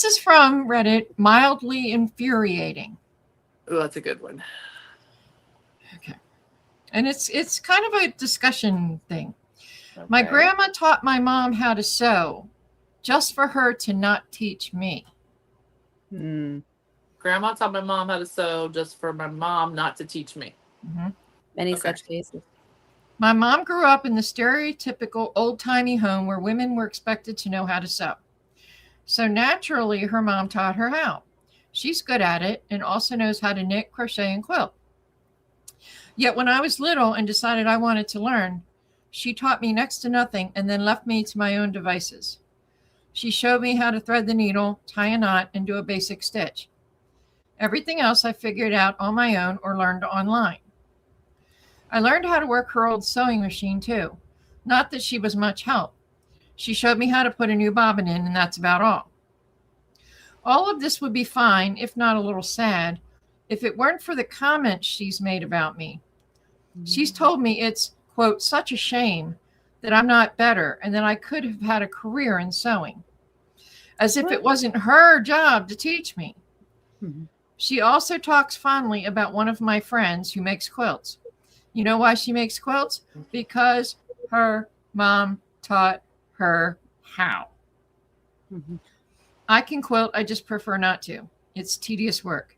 this is from Reddit, Mildly Infuriating. Oh, that's a good one. Okay. And it's kind of a discussion thing. Okay. My grandma taught my mom how to sew just for her to not teach me. Grandma taught my mom how to sew just for my mom not to teach me. Mm-hmm. Many such cases. My mom grew up in the stereotypical old-timey home where women were expected to know how to sew. So naturally, her mom taught her how. She's good at it and also knows how to knit, crochet, and quilt. Yet when I was little and decided I wanted to learn, she taught me next to nothing and then left me to my own devices. She showed me how to thread the needle, tie a knot, and do a basic stitch. Everything else I figured out on my own or learned online. I learned how to work her old sewing machine too. Not that she was much help. She showed me how to put a new bobbin in, and that's about all. All of this would be fine, if not a little sad, if it weren't for the comments she's made about me. She's told me it's, quote, such a shame that I'm not better and that I could have had a career in sewing, as if it wasn't her job to teach me. She also talks fondly about one of my friends who makes quilts. You know why she makes quilts? Because her mom taught her how. I can quilt, I just prefer not to. It's tedious work.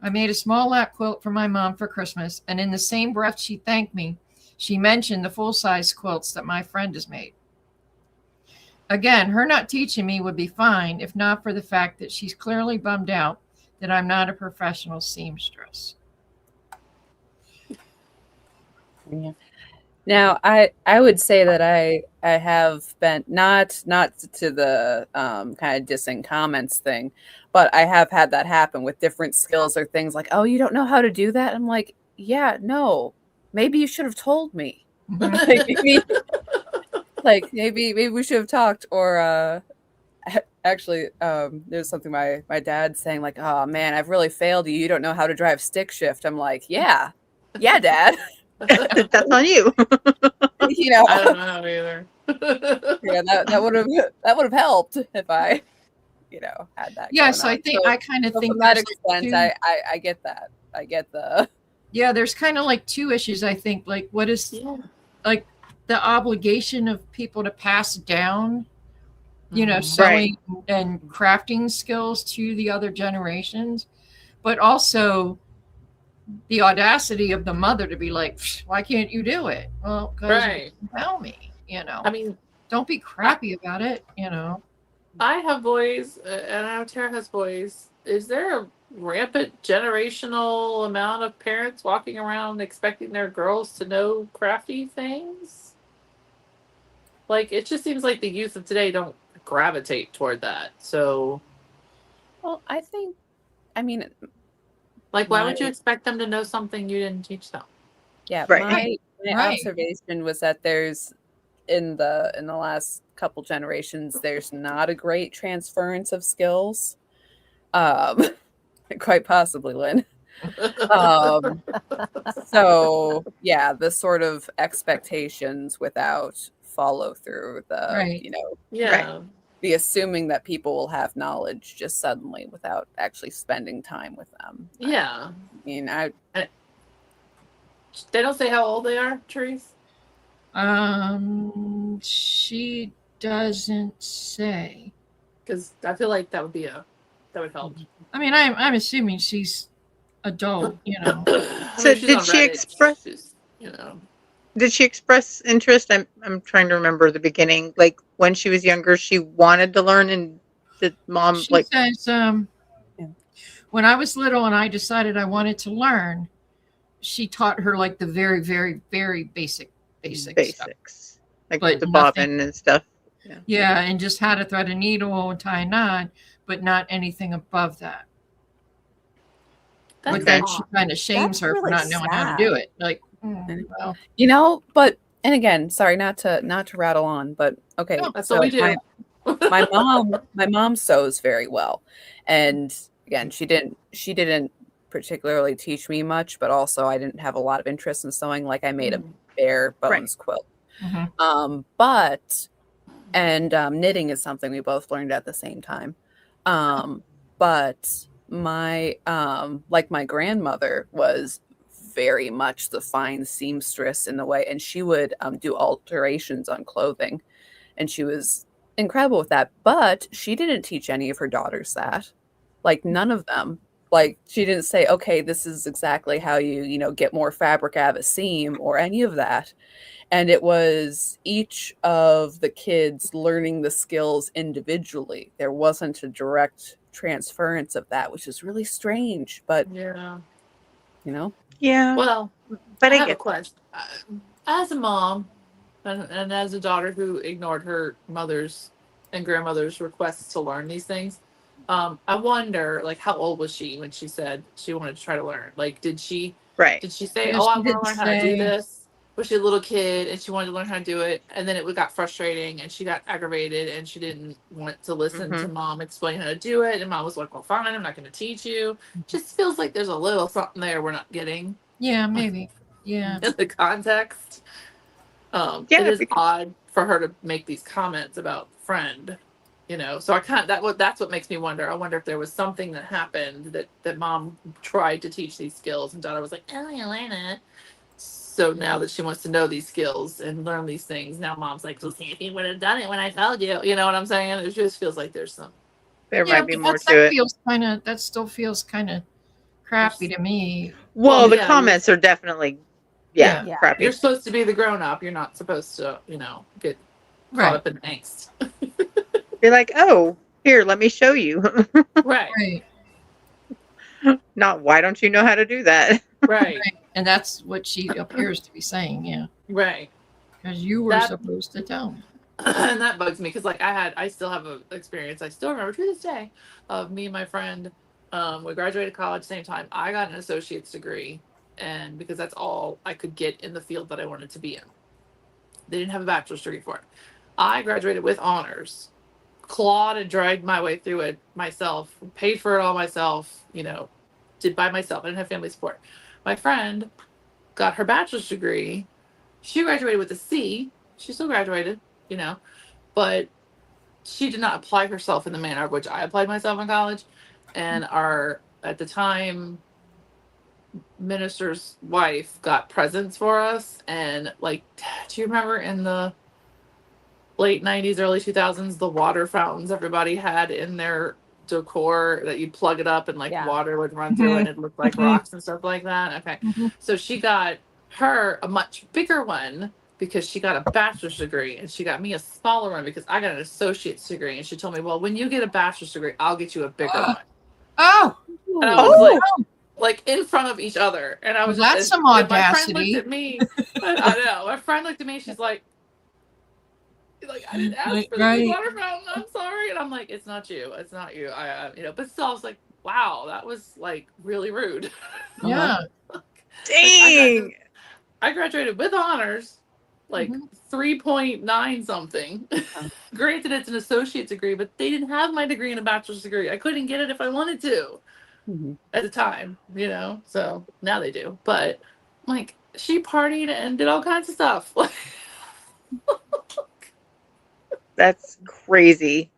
I made a small lap quilt for my mom for Christmas, and in the same breath she thanked me, she mentioned the full-size quilts that my friend has made. Again, her not teaching me would be fine if not for the fact that she's clearly bummed out that I'm not a professional seamstress. Yeah. Now, I would say that I have been not to the kind of dissing comments thing, but I have had that happen with different skills or things like, oh, you don't know how to do that? I'm like, yeah, no, maybe you should have told me. maybe we should have talked. Or actually, there's something my dad's saying like, oh man, I've really failed you. You don't know how to drive stick shift. I'm like, yeah, Dad. That's on you. You know, I don't know how either. Yeah, that would have helped if I, had that. Yeah, so I think I kind of think to that extent, I get that. I get the. Yeah, there's kind of like two issues. I think like what is like the obligation of people to pass down, sewing and crafting skills to the other generations, but also the audacity of the mother to be like, why can't you do it? Well, because you tell me, I mean, don't be crappy about it, I have boys, and I know Tara has boys. Is there a rampant generational amount of parents walking around expecting their girls to know crafty things? Like, it just seems like the youth of today don't gravitate toward that. So, well, like, why would you expect them to know something you didn't teach them? Yeah, my observation was that there's in the last couple generations, there's not a great transference of skills. Quite possibly, Lynn. So yeah, the sort of expectations without follow through, the assuming that people will have knowledge just suddenly without actually spending time with them. Yeah. I mean, they don't say how old they are, Therese? She doesn't say. Because I feel like that would help. I mean, I'm assuming she's adult, So did she express? Did she express interest? I'm trying to remember the beginning. Like when she was younger, she wanted to learn, and did mom she says, when I was little and I decided I wanted to learn, she taught her like the very, very, very basics, stuff. Like the bobbin and stuff. Yeah, and just how to thread a needle and tie a knot, but not anything above that. But then she kind of shames her for not knowing how to do it. Like, well. But and again, sorry, not to rattle on, but okay. No, that's what we do. My mom sews very well, and again, she didn't particularly teach me much, but also I didn't have a lot of interest in sewing. Like I made a bare bones quilt, but knitting is something we both learned at the same time. But my like my grandmother was very much the fine seamstress in the way, and she would do alterations on clothing, and she was incredible with that. But she didn't teach any of her daughters that, like none of them. Like she didn't say, okay, this is exactly how you get more fabric out of a seam or any of that. And it was each of the kids learning the skills individually. There wasn't a direct transference of that, which is really strange, but Yeah. Yeah. Well, But I I have a get question. As a mom and as a daughter who ignored her mother's and grandmother's requests to learn these things, I wonder, like, how old was she when she said she wanted to try to learn? Like, did she right. say, Yeah, "Oh, I she want to did learn how to do say. this"? Was she a little kid and she wanted to learn how to do it, and then it got frustrating and she got aggravated and she didn't want to listen to mom explain how to do it, and mom was like, "Well, fine, I'm not going to teach you." Just feels like there's a little something there we're not getting Yeah, maybe. Yeah. in the context. It Yeah, is odd for her to make these comments about friend, so I can't, that's what makes me wonder. I wonder if there was something that happened that mom tried to teach these skills and daughter was like, "Oh, you learn it." So now that she wants to know these skills and learn these things, now mom's like, "Well, see if you would have done it when I told you." You know what I'm saying? It just feels like there's some. there Yeah, might be but more to it. that still feels kind of crappy to me. Well, the yeah, comments are definitely, Yeah. crappy. You're supposed to be the grown up. You're not supposed to, get caught Right. up in angst. You're like, oh, here, let me show you. Right. Right. Not, why don't you know how to do that? Right. And that's what she appears to be saying. Yeah. Right. Because you were supposed to tell me. And that bugs me because, like, I still have an experience I still remember to this day of me and my friend. We graduated college at the same time. I got an associate's degree, and because that's all I could get in the field that I wanted to be in. They didn't have a bachelor's degree for it. I graduated with honors, clawed and dragged my way through it myself, paid for it all myself, did by myself. I didn't have family support. My friend got her bachelor's degree. She graduated with a C. She still graduated, but she did not apply herself in the manner of which I applied myself in college. And our, at the time, minister's wife got presents for us. And, like, do you remember in the late 90s, early 2000s, the water fountains everybody had in their decor that you'd plug it up and, like, water would run through it and it looked like rocks and stuff like that? Okay. So she got her a much bigger one because she got a bachelor's degree, and she got me a smaller one because I got an associate's degree. And she told me, "Well, when you get a bachelor's degree, I'll get you a bigger one." Oh. And I was like in front of each other. And I was that's some audacity. audacity. My friend looked at me. I know. My friend looked at me. She's like, "I didn't ask for the water fountain. I'm sorry." And I'm like, "It's not you. It's not you." But still, I was like, wow, that was, like, really rude. Yeah. Dang. I graduated with honors, like 3.9 something. Granted, it's an associate's degree, but they didn't have my degree in a bachelor's degree. I couldn't get it if I wanted to at the time, so now they do. But, like, she partied and did all kinds of stuff. That's crazy.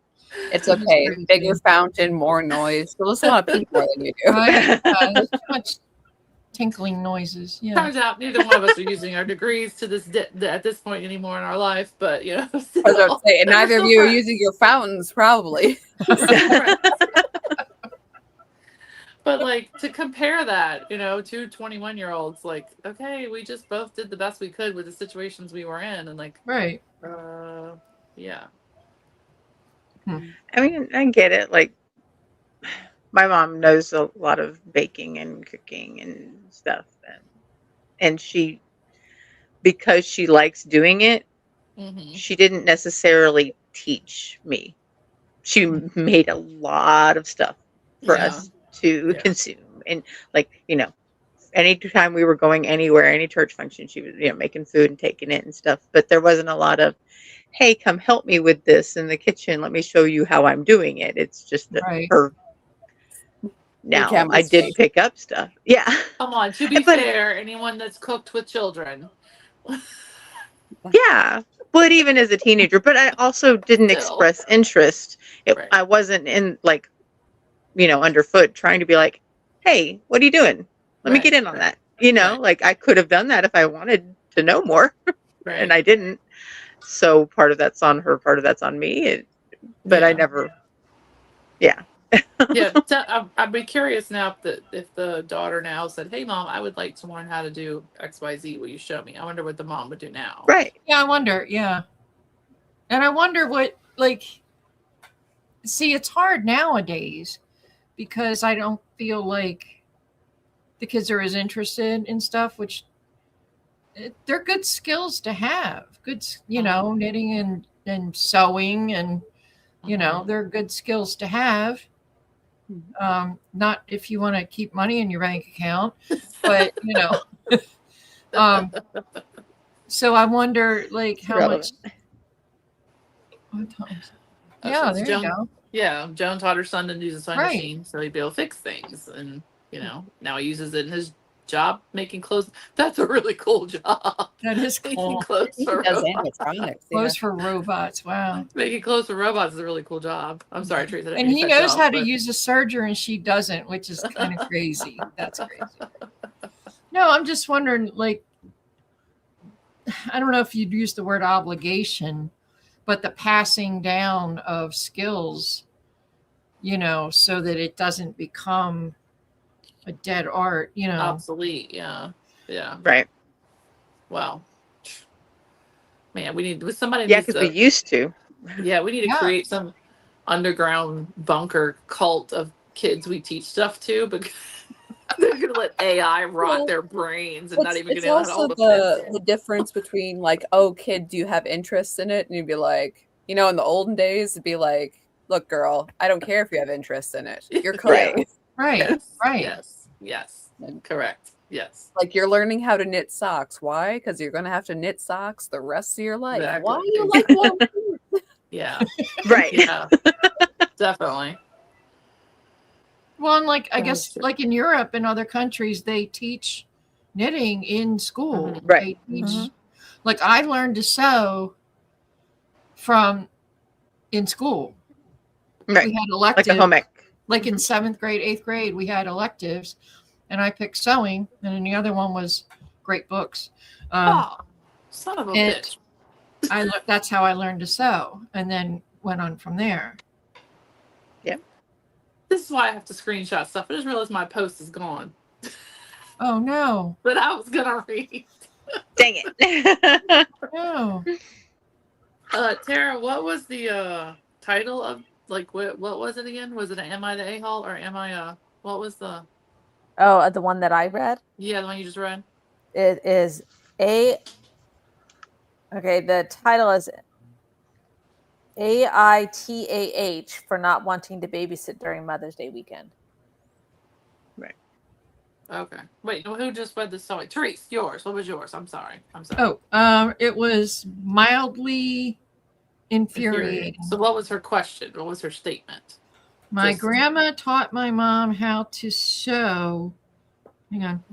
It's okay. Bigger fountain, more noise. So there's a lot of people than you do. Right. There's too much tinkling noises. Yeah. Turns out neither one of us are using our degrees to at this point anymore in our life, but still, I was about to say, and neither of you are using your fountains, probably. But, like, to compare that, to 21-year-olds, like, okay, we just both did the best we could with the situations we were in, and, like, right. Yeah. I mean, I get it. Like, my mom knows a lot of baking and cooking and stuff, and she, because she likes doing it, she didn't necessarily teach me. She made a lot of stuff for us to consume, and, like, anytime we were going anywhere, any church function, she was making food and taking it and stuff. But there wasn't a lot of, "Hey, come help me with this in the kitchen. Let me show you how I'm doing it." It's just that her. Now, I did pick up stuff. Yeah. Come on, to be fair, anyone that's cooked with children. Yeah. But even as a teenager, but I also didn't express interest. I wasn't in, like, underfoot, trying to be like, hey, what are you doing? Let me Right, get in on right, that. Like I could have done that if I wanted to know more, right. and I didn't. So part of that's on her, part of that's on me. But I Yeah. never, yeah. Yeah, I'd be curious now if the daughter now said, "Hey, mom, I would like to learn how to do X, Y, Z. Will you show me?" I wonder what the mom would do now. Right. Yeah, I wonder. Yeah. And I wonder what, see, it's hard nowadays because I don't feel like the kids are as interested in stuff, which they're good skills to have. Good, knitting and sewing, and, they're good skills to have. Not if you want to keep money in your bank account, but, so I wonder, how much. Yeah, So there you Joan, go. yeah, Joan taught her son to use a sewing Right. machine so he'd be able to fix things, and now he uses it in his job making clothes. That's a really cool job. That is Making cool. clothes He for does robots. animatronics. Clothes for robots. Wow. Making clothes for robots is a really cool job. I'm sorry, Therese. I didn't And mean he to cut you knows off, how to but- use a serger and she doesn't, which is kind of crazy. That's crazy. No, I'm just wondering, I don't know if you'd use the word obligation, but the passing down of skills, so that it doesn't become a dead art, obsolete. Yeah. Right. Wow. Man, somebody Yeah, needs because we to. used to. Yeah, we need to Yeah. create some underground bunker cult of kids we teach stuff to, but they're gonna let AI rot their brains and not even It's gonna know how to also hold a the pencil. difference between oh, kid, do you have interest in it? And you'd be like, in the olden days, it'd be like, look, girl, I don't care if you have interest in it. You're Right. coding. Right. Yes, Right. yes, correct. Yes, Like you're learning how to knit socks. Why? Because you're going to have to knit socks the rest of your life. exactly. Why do you like one? Yeah, Right. yeah, definitely. Well, and I That's guess true. in Europe and other countries, they teach knitting in school. Mhm. Right. They teach, Mhm. I learned to sew in school. Right. We had Like a electives, home ec. in 7th grade, 8th grade, we had electives, and I picked sewing, and then the other one was great books. Oh, son of a and bitch! That's how I learned to sew, and then went on from there. This is why I have to screenshot stuff. I just realized my post is gone, Oh no, but I was gonna read. Dang it. no. Tara, what was the title of what was it again? Was it Am I the A-hole or am I what was the Oh, the one that I read? the one you just read? It is okay, the title is AITAH for not wanting to babysit during Mother's Day weekend. Okay. Wait, who just read this story? Therese, yours. What was yours? I'm sorry. Oh, it was mildly infuriating. So what was her question? What was her statement? My grandma taught my mom how to sew. Hang on,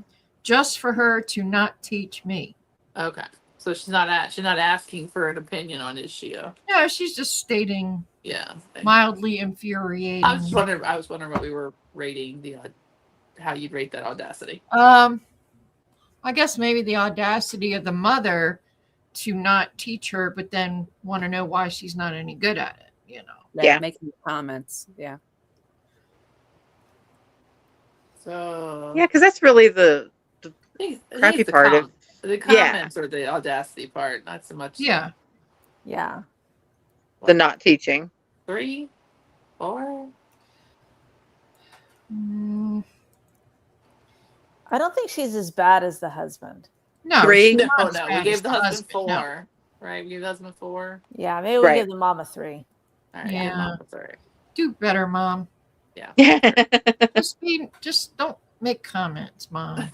just for her to not teach me. Okay. So she's not asking for an opinion on it, she No, she's just stating yeah. mildly infuriating. I was wondering what we were rating how you'd rate that audacity. I guess maybe the audacity of the mother to not teach her, but then want to know why she's not any good at it, Yeah. Making comments. Yeah. So Yeah, because that's really the I think crappy the part of the comments or the audacity part, not so much. Yeah. Yeah. the not teaching. 3, 4. I don't think she's as bad as the husband. No, 3. she's No, not as no. bad We gave as the husband 4. No. Right? We gave the husband 4. Yeah, maybe we Right. give the mom a 3. All right. Yeah. Mom, that's all right. Do better, Mom. Yeah. Just don't make comments, Mom.